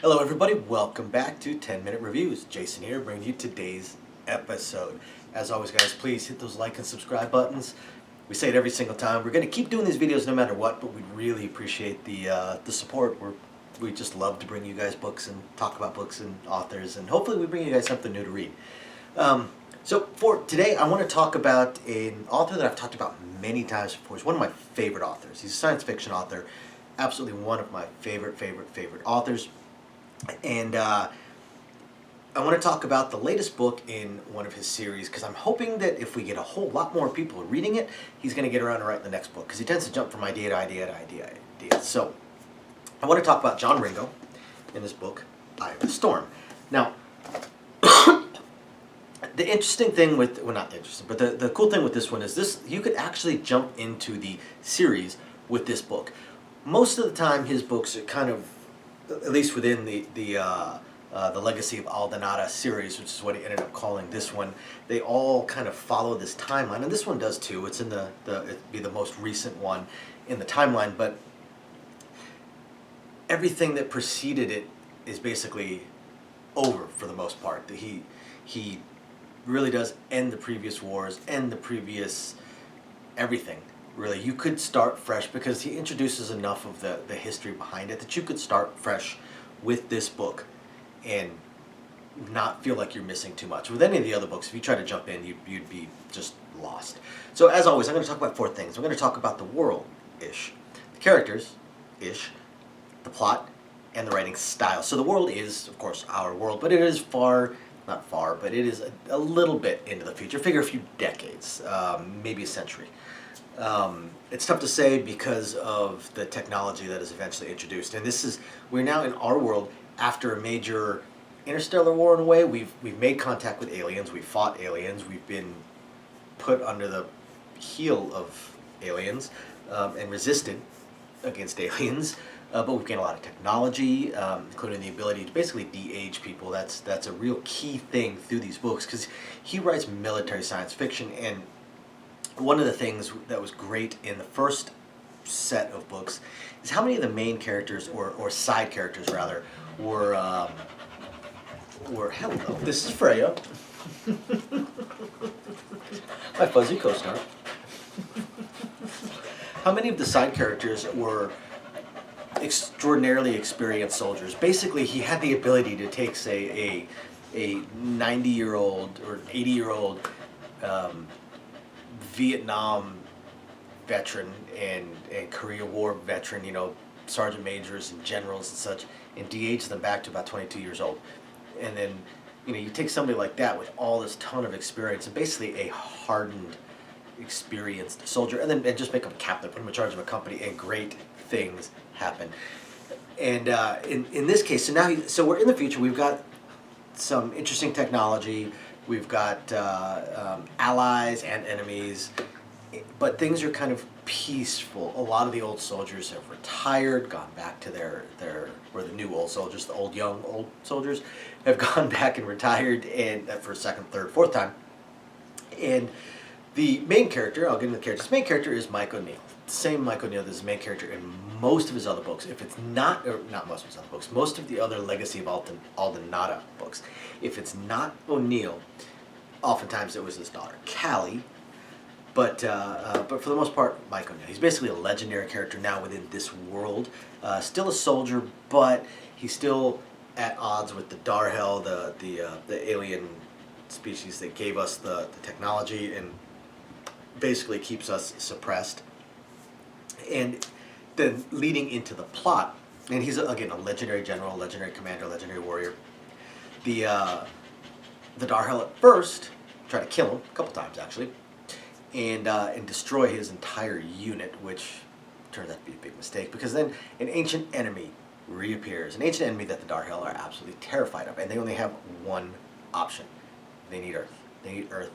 Hello everybody, welcome back to 10 Minute Reviews. Jason here, bringing you today's episode. As always guys, please hit those like and subscribe buttons. We say it every single time. We're going to keep doing these videos no matter what, but we'd really appreciate the support. We just love to bring you guys books and talk about books and authors, and hopefully we bring you guys something new to read. So for today, I want to talk about an author that I've talked about many times before. He's one of my favorite authors. He's a science fiction author, absolutely one of my favorite authors. And I want to talk about the latest book in one of his series, because I'm hoping that if we get a whole lot more people reading it, he's going to get around to writing the next book, because he tends to jump from idea to idea to idea to idea. So I want to talk about John Ringo in his book, Eye of the Storm. Now, the interesting thing with, well, not interesting, but the cool thing with this one is this: you could actually jump into the series with this book. Most of the time his books are kind of, at least within the Legacy of Aldenata series, which is what he ended up calling this one, they all kind of follow this timeline, and this one does too. It's in it'd be the most recent one in the timeline, but everything that preceded it is basically over for the most part. He really does end the previous wars, end the previous everything. Really, you could start fresh, because he introduces enough of the history behind it that you could start fresh with this book and not feel like you're missing too much. With any of the other books, if you try to jump in, you'd be just lost. So as always, I'm going to talk about four things. I'm going to talk about the world-ish, the characters-ish, the plot, and the writing style. So the world is, of course, our world, but it is not far, but it is a little bit into the future. Figure a few decades, maybe a century. It's tough to say because of the technology that is eventually introduced, and we're now in our world after a major interstellar war. In a way, we've made contact with aliens, we've fought aliens, we've been put under the heel of aliens, and resisted against aliens, but we've gained a lot of technology, including the ability to basically de-age people. That's a real key thing through these books, because he writes military science fiction, and one of the things that was great in the first set of books is how many of the main characters, or side characters rather, were hello, this is Freya, my fuzzy co-star. How many of the side characters were extraordinarily experienced soldiers. Basically, he had the ability to take, say, a 90-year-old or 80-year-old Vietnam veteran and Korea War veteran, sergeant majors and generals and such, and de-age them back to about 22 years old. And then, you take somebody like that with all this ton of experience and basically a hardened, experienced soldier, and just make him a captain, put him in charge of a company, and great things happen. And in this case, so we're in the future. We've got some interesting technology. We've got allies and enemies, but things are kind of peaceful. A lot of the old soldiers have retired, gone back to the new old soldiers, the old soldiers have gone back and retired, and for a second, third, fourth time. And the main character, I'll get into the characters. The main character is Mike O'Neill. Same Mike O'Neill that's the main character in most of his other books. If it's not, or not most of his other books, most of the other Legacy of Aldenata books. If it's not O'Neill, oftentimes it was his daughter, Callie. But for the most part, Mike O'Neill. He's basically a legendary character now within this world. Still a soldier, but he's still at odds with the Darhel, the alien species that gave us the technology and basically keeps us suppressed. And then leading into the plot, and he's again a legendary general, legendary commander, legendary warrior. The Darhel at first tried to kill him a couple times actually, and destroy his entire unit, which turns out to be a big mistake, because then an ancient enemy reappears, an ancient enemy that the Darhel are absolutely terrified of, and they only have one option: they need Earth. They need Earth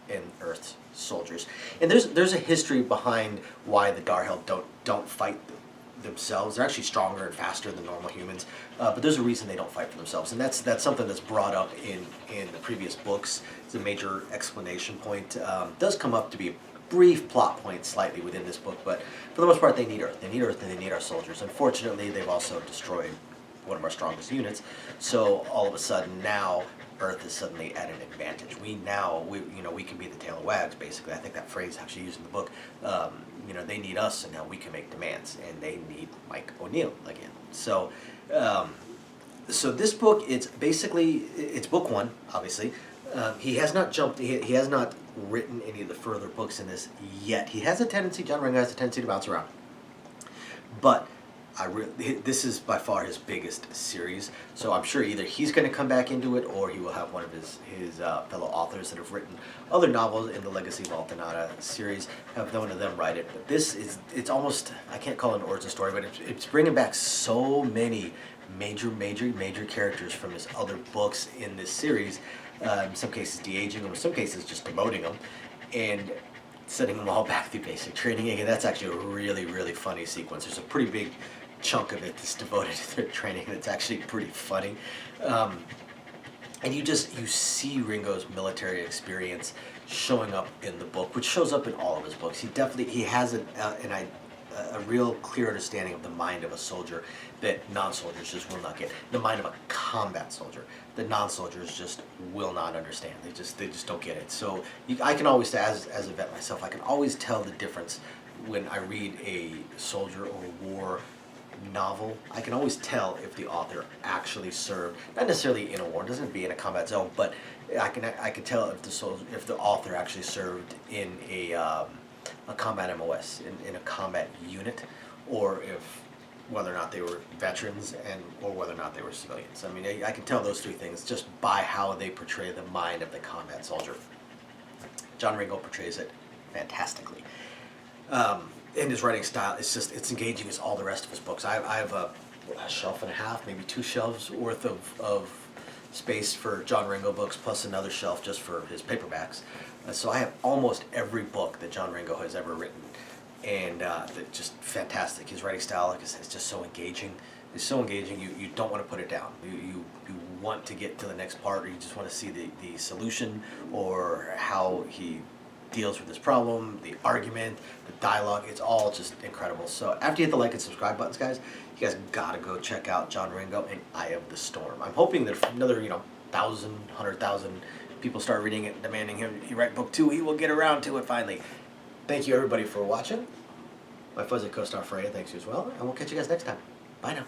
and Earth's soldiers. And there's a history behind why the Darhel don't fight themselves. They're actually stronger and faster than normal humans, but there's a reason they don't fight for themselves, and that's something that's brought up in the previous books. It's a major explanation point. Does come up to be a brief plot point slightly within this book, but for the most part they need Earth. They need Earth and they need our soldiers. Unfortunately, they've also destroyed one of our strongest units. So all of a sudden now Earth is suddenly at an advantage. We can be the tail of wags, basically. I think that phrase actually used in the book. They need us, and now we can make demands, and they need Mike O'Neill again. So this book, it's book one, obviously. He has not jumped. He has not written any of the further books in this yet. He has a tendency. John Ringo has a tendency to bounce around, but this is by far his biggest series. So I'm sure either he's going to come back into it, or he will have one of his fellow authors that have written other novels in the Legacy of Aldenata series, have one of them write it. But it's almost, I can't call it an origin story, but it's bringing back so many major characters from his other books in this series. In some cases de-aging them, in some cases just demoting them, and sending them all back through basic training. Again, that's actually a really funny sequence. There's a pretty big chunk of it that's devoted to their training. That's actually pretty funny. And you see Ringo's military experience showing up in the book, which shows up in all of his books. He has a real clear understanding of the mind of a soldier that non-soldiers just will not get. The mind of a combat soldier that non-soldiers just will not understand. They just don't get it. So I can always, as a vet myself, I can always tell the difference when I read a soldier or war novel. I can always tell if the author actually served, not necessarily in a war, doesn't be in a combat zone, but I can tell if the author actually served in a combat MOS, in a combat unit, or whether or not they were veterans or whether or not they were civilians. I mean, I can tell those three things just by how they portray the mind of the combat soldier. John Ringo portrays it fantastically. In his writing style, it's engaging as all the rest of his books. I have a shelf and a half, maybe 2 shelves worth of space for John Ringo books, plus another shelf just for his paperbacks. So I have almost every book that John Ringo has ever written, and just fantastic. His writing style, like I said, is just so engaging. It's so engaging, you don't want to put it down. You want to get to the next part, or you just want to see the solution, or how he deals with this problem, the argument, the dialogue. It's all just incredible. So after you hit the like and subscribe buttons, guys, you guys gotta go check out John Ringo and Eye of the Storm. I'm hoping that if another 1,000, 100,000 people start reading it and demanding he write book 2, he will get around to it finally. Thank you everybody for watching. My fuzzy co-star Freya thanks you as well, and we'll catch you guys next time. Bye now.